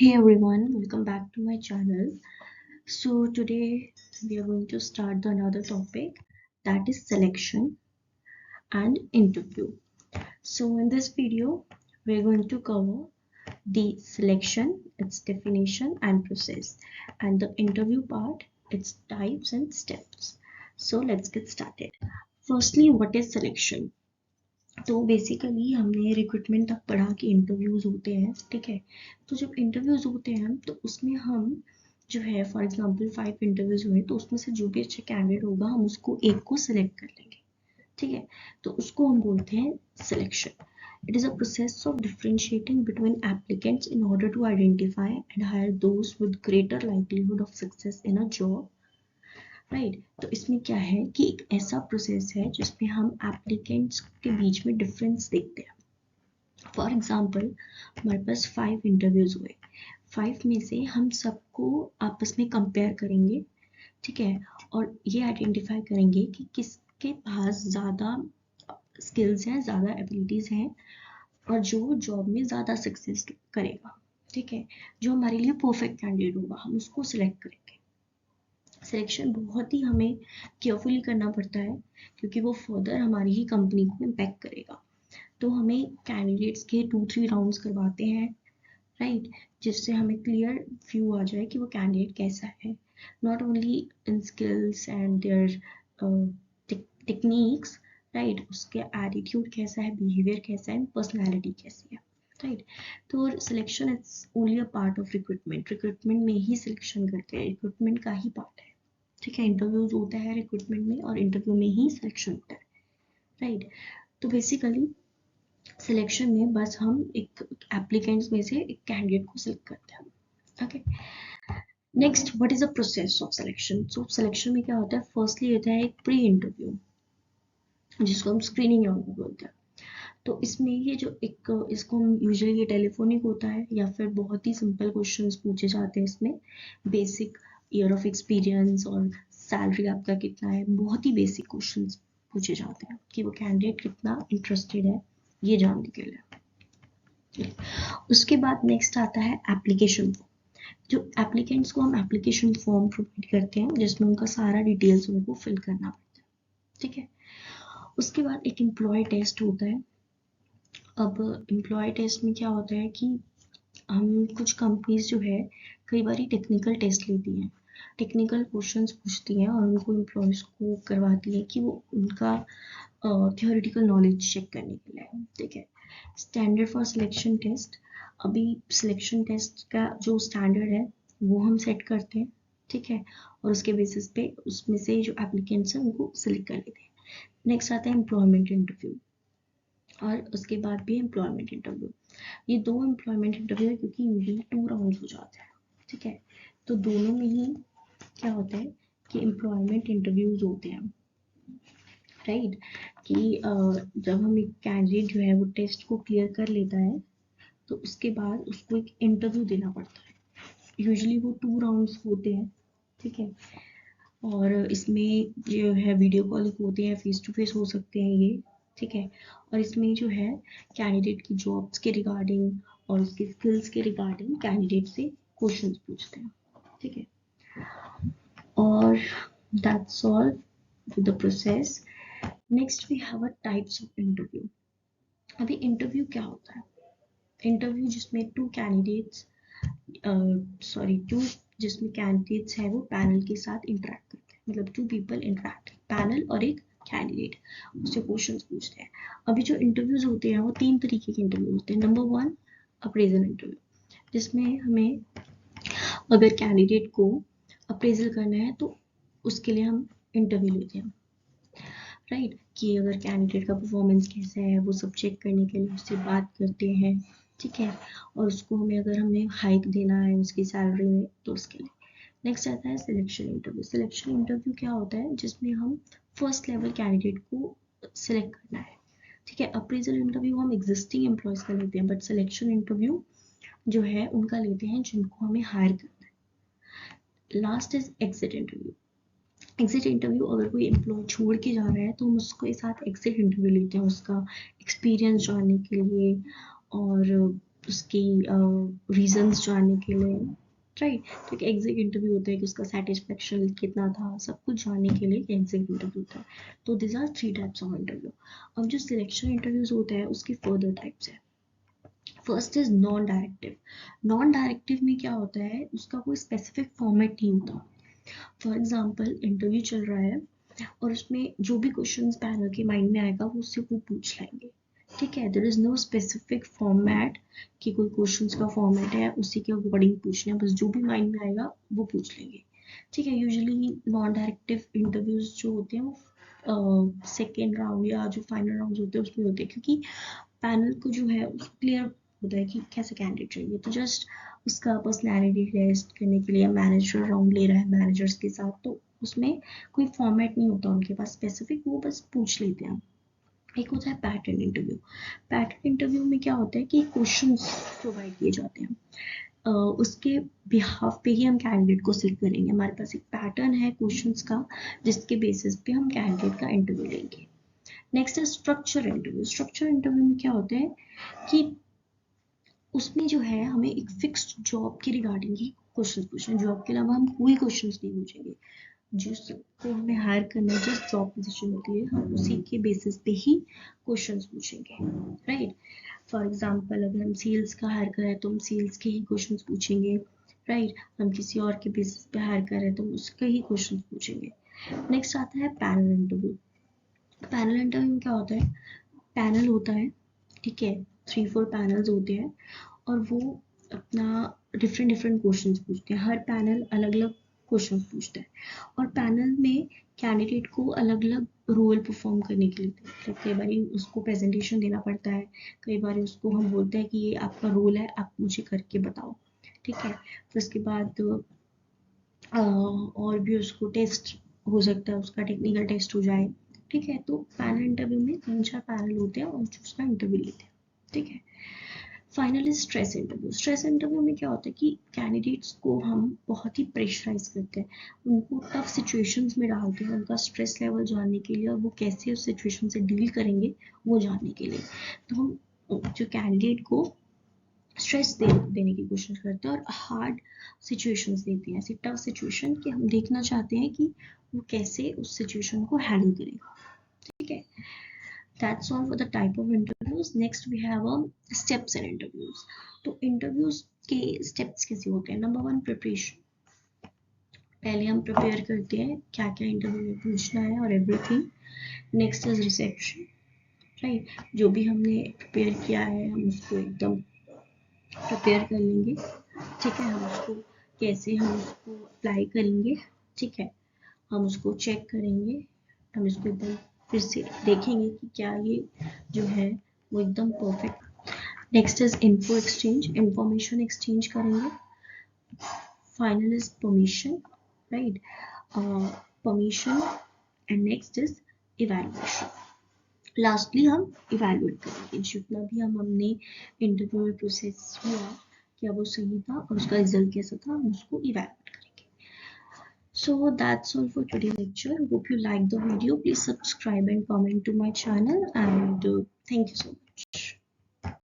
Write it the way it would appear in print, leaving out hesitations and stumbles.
Hey everyone, welcome back to my channel. So today we are going to start another topic, that is selection and interview. So in this video we're going to cover the selection, its definition and process, and the interview part, its types and steps. So let's get started. Firstly, what is selection? तो basically हमने recruitment तक पढ़ा कि interviews होते हैं, ठीक है। तो जब इंटरव्यूज होते हैं तो उसमें हम जो है फॉर एग्जांपल 5 इंटरव्यूज हुए तो उसमें से जो भी अच्छा कैंडिडेट होगा हम उसको एक को सिलेक्ट कर लेंगे, ठीक है। तो उसको हम बोलते हैं selection. It is a process of differentiating between applicants in order to identify and hire those with greater likelihood of success in a job. Right तो इसमें क्या है कि एक ऐसा प्रोसेस है जिसमें हम एप्लीकेंट्स के बीच में डिफरेंस देखते हैं. फॉर एग्जांपल हमारे पास 5 इंटरव्यूज हुए, 5 में से हम सबको आपस में कंपेयर करेंगे, ठीक है, और ये आइडेंटिफाई करेंगे कि किसके पास ज़्यादा स्किल्स हैं, ज़्यादा एबिलिटीज़ हैं और जो जॉब में ज़्यादा सक्सेस करेगा, ठीक है। जो हमारे लिए परफेक्ट कैंडिडेट होगा हम उसको सिलेक्ट करेंगे. सिलेक्शन बहुत ही हमें केयरफुली करना पड़ता है क्योंकि वो फर्दर हमारी ही कंपनी को इम्पैक्ट करेगा. तो हमें कैंडिडेट्स के 2-3 राउंड्स करवाते हैं, राइट, जिससे हमें क्लियर व्यू आ जाए कि वो कैंडिडेट कैसा है, not only in skills and their techniques, right, उसके एटीट्यूड कैसा है, बिहेवियर कैसा है, पर्सनैलिटी कैसी है, राइट. तो selection is only a part of recruitment में ही सिलेक्शन करते हैं, रिक्रूटमेंट का ही पार्ट है, ठीक है. इंटरव्यूज होता है रिक्रूटमेंट में और इंटरव्यू में ही सिलेक्शन होता है, राइट. तो बेसिकली सिलेक्शन में बस हम एक एप्लीकेंट्स में से एक कैंडिडेट को सिलेक्ट करते हैं, okay. Next, what is the process of selection? So selection में क्या होता है, फर्स्टली होता है एक प्री इंटरव्यू जिसको हम स्क्रीनिंग राउंड बोलते हैं. तो इसमें ये जो एक इसको हम यूजुअली ये टेलीफोनिक होता है या फिर बहुत ही सिंपल क्वेश्चंस पूछे जाते हैं इसमें, बेसिक ईयर ऑफ एक्सपीरियंस और सैलरी आपका कितना है, बहुत ही बेसिक क्वेश्चंस पूछे जाते हैं कि वो कैंडिडेट कितना इंटरेस्टेड है ये जानने के लिए. उसके बाद नेक्स्ट आता है एप्लीकेशन फॉर्म. जो एप्लीकेंट्स को हम एप्लीकेशन फॉर्म प्रोवाइड करते हैं जिसमें उनका सारा डिटेल्स उनको फिल करना पड़ता है, ठीक है. उसके बाद एक एम्प्लॉय टेस्ट होता है. अब एम्प्लॉय टेस्ट में क्या होता है कि हम कुछ कंपनीज जो है कई बार टेक्निकल टेस्ट लेती हैं, टेक्निकल क्वेश्चंस पूछती हैं और उनको एम्प्लॉयज़ को करवाती है कि वो उनका थियोरेटिकल नॉलेज चेक करने के लिए, ठीक है. स्टैंडर्ड फॉर सिलेक्शन टेस्ट, अभी सिलेक्शन टेस्ट का जो स्टैंडर्ड है वो हम सेट करते हैं, ठीक है, और उसके बेसिस पे उसमें से जो एप्लीकेंट्स हैं उनको सिलेक्ट कर लेते हैं. नेक्स्ट आता है एम्प्लॉयमेंट इंटरव्यू और उसके बाद भी एम्प्लॉयमेंट इंटरव्यू. ये 2 एम्प्लॉयमेंट इंटरव्यू है क्योंकि यूजुअली 2 राउंड्स हो जाते हैं, ठीक है. तो दोनों में ही क्या होता है कि एम्प्लॉयमेंट इंटरव्यूज होते हैं, राइट, कि जब हम एक कैंडिडेट जो है वो टेस्ट को क्लियर कर लेता है तो उसके बाद उसको एक इंटरव्यू देना पड़ता है. यूजुअली वो 2 राउंड्स होते हैं, ठीक है, और इसमें जो है वीडियो कॉलिंग होते हैं, फेस टू फेस हो सकते हैं ये, ठीक है. और इसमें जो है कैंडिडेट की जॉब्स के रिगार्डिंग और उसके स्किल्स के रिगार्डिंग कैंडिडेट से क्वेश्चंस पूछते हैं, ठीक है. और that's all with the process. Next we have a types of interview. अभी इंटरव्यू क्या होता है? इंटरव्यू जिसमें टू जिसमें कैंडिडेट्स है वो पैनल के साथ इंटरेक्ट करते हैं, मतलब 2 पीपल इंटरेक्ट, पैनल और एक कैंडिडेट उससे क्वेश्चंस पूछते हैं. अभी जो इंटरव्यूज होते हैं वो 3 तरीके के इंटरव्यू होते हैं. नंबर 1, अप्रेजल इंटरव्यू, जिसमें हमें अगर कैंडिडेट को अप्रेजल करना है तो उसके लिए हम इंटरव्यू लेते हैं, राइट, कि अगर कैंडिडेट का परफॉर्मेंस कैसा है वो सब चेक करने के लिए उससे बात करते हैं, ठीक है, और उसको हमें हाइक देना है उसकी सैलरी में तो उसके लिए. नेक्स्ट आता है सिलेक्शन इंटरव्यू. सिलेक्शन इंटरव्यू क्या होता है जिसमें हम फर्स्ट लेवल कैंडिडेट को सिलेक्ट करना है, ठीक है. अप्रेजल इंटरव्यू हम एग्जिस्टिंग एम्प्लॉयज का लेते हैं, बट सिलेक्शन इंटरव्यू जो है उनका लेते हैं जिनको हमें हायर करना है. Last is exit interview. Exit interview, अगर कोई एम्प्लॉय छोड़ के जा रहा है तो हम उसके साथ एग्जिट इंटरव्यू लेते हैं उसका एक्सपीरियंस जानने के लिए और उसकी रीजंस जानने के लिए, राइट। तो एक एग्जिट इंटरव्यू होता है कि उसका सेटिस्फेक्शन कितना था, सब कुछ जानने के लिए एग्जिट इंटरव्यू होता है। तो this are 3 types of interview. अब जो सिलेक्शन इंटरव्यूज होते हैं उसके फर्दर टाइप्स है। First is non directive. Non directive में क्या होता है, उसका कोई स्पेसिफिक फॉर्मेट नहीं होता। फॉर एग्जाम्पल इंटरव्यू चल रहा है और उसमें जो भी क्वेश्चंस पैनल के माइंड में आएगा वो उससे वो पूछ लेंगे, ठीक है। There is no specific format कि कोई क्वेश्चंस का फॉर्मेट है उसी के अकॉर्डिंग पूछना है, बस जो भी माइंड में आएगा वो पूछ लेंगे, ठीक है। यूजुअली नॉन डायरेक्टिव इंटरव्यूज जो होते हैं वो सेकेंड राउंड या जो फाइनल राउंड होते हैं उसमें होते हैं, क्योंकि पैनल को जो है उसको क्लियर होता है कि कैसे कैंडिडेट चाहिए। तो जस्ट उसका पर्सनैलिटी टेस्ट करने के लिए मैनेजर राउंड ले रहा है मैनेजर्स के साथ, तो उसमें कोई फॉर्मेट नहीं होता उनके पास स्पेसिफिक, वो बस पूछ लेते हैं। एक होता है पैटर्न इंटरव्यू। पैटर्न इंटरव्यू में क्या होता है कि क्वेश्चंस प्रोवाइड किए जाते हैं, उसके बिहाफ पे ही हम कैंडिडेट को सिलेक्ट करेंगे। हमारे पास एक पैटर्न है क्वेश्चंस का जिसके बेसिस पे हम कैंडिडेट का इंटरव्यू लेंगे। नेक्स्ट है स्ट्रक्चर इंटरव्यू। स्ट्रक्चर इंटरव्यू में क्या होता है कि उसमें जो है हमें एक फिक्स्ड जॉब के रिगार्डिंग ही क्वेश्चन पूछना है, जॉब के अलावा हम कोई क्वेश्चन नहीं पूछेंगे। जिसको हमें हायर करना है, जिस जॉब पोजीशन होती है हम उसी के बेसिस पे ही क्वेश्चंस पूछेंगे, राइट। फॉर एग्जांपल अगर हम सेल्स का हायर कर रहे हैं तो हम सेल्स के ही क्वेश्चंस पूछेंगे, राइट। हम किसी और के बेसिस पे हायर कर रहे हैं तो उसके ही क्वेश्चंस पूछेंगे। नेक्स्ट आता है पैनल इंटरव्यू। पैनल इंटरव्यू में क्या होता है, पैनल होता है, ठीक है, 3-4 पैनल्स होते हैं और वो अपना डिफरेंट डिफरेंट क्वेश्चंस पूछते हैं। हर पैनल अलग अलग क्वेश्चंस पूछता है और पैनल में कैंडिडेट को अलग अलग रोल परफॉर्म करने के लिए, मतलब कई बार उसको प्रेजेंटेशन देना पड़ता है, कई बार उसको हम बोलते हैं कि ये आपका रोल है, आप मुझे करके बताओ, ठीक है। फिर उसके बाद और भी उसको टेस्ट हो सकता है, उसका टेक्निकल टेस्ट हो जाए, ठीक है। तो पैनल इंटरव्यू में 3-4 पैनल होते हैं और उसका इंटरव्यू लेते हैं, ठीक है। Finally stress interview. Stress interview में क्या होता है कि कैंडिडेट्स को हम बहुत ही प्रेशराइज करते हैं, उनको टफ सिचुएशंस में डालते हैं उनका स्ट्रेस लेवल जानने के लिए और वो कैसे उस सिचुएशन से डील करेंगे वो जानने के लिए। तो हम जो कैंडिडेट को स्ट्रेस देने की कोशिश करते हैं और हार्ड सिचुएशंस देते हैं, ऐसी टफ सिचुएशन कि हम देखना चाहते हैं कि वो कैसे उस सिचुएशन को हैंडल करेगा, ठीक है। That's all for the type of interviews. Next we have steps in interviews. तो interviews के steps कैसे होते हैं? Number 1 preparation. पहले हम prepare करते हैं क्या क्या interview में पूछना है और everything. Next is reception. Right? जो भी हमने prepare किया है हम उसको एकदम prepare कर लेंगे, ठीक है। हम उसको कैसे हम उसको apply करेंगे, ठीक है। हम उसको check करेंगे, हम इसको एकदम फिर से देखेंगे कि क्या ये जो है वो एकदम perfect. Next is info exchange, information exchange करेंगे। Final is permission, right, permission. And next is evaluation. Lastly हम इवैल्यूएट करेंगे जितना भी हमने इंटरव्यू में प्रोसेस हुआ, क्या वो सही था और उसका रिजल्ट कैसा था, हम उसको इवैल्यूएट करेंगे। So that's all for today's lecture. Hope you liked the video. Please subscribe and comment to my channel and thank you so much.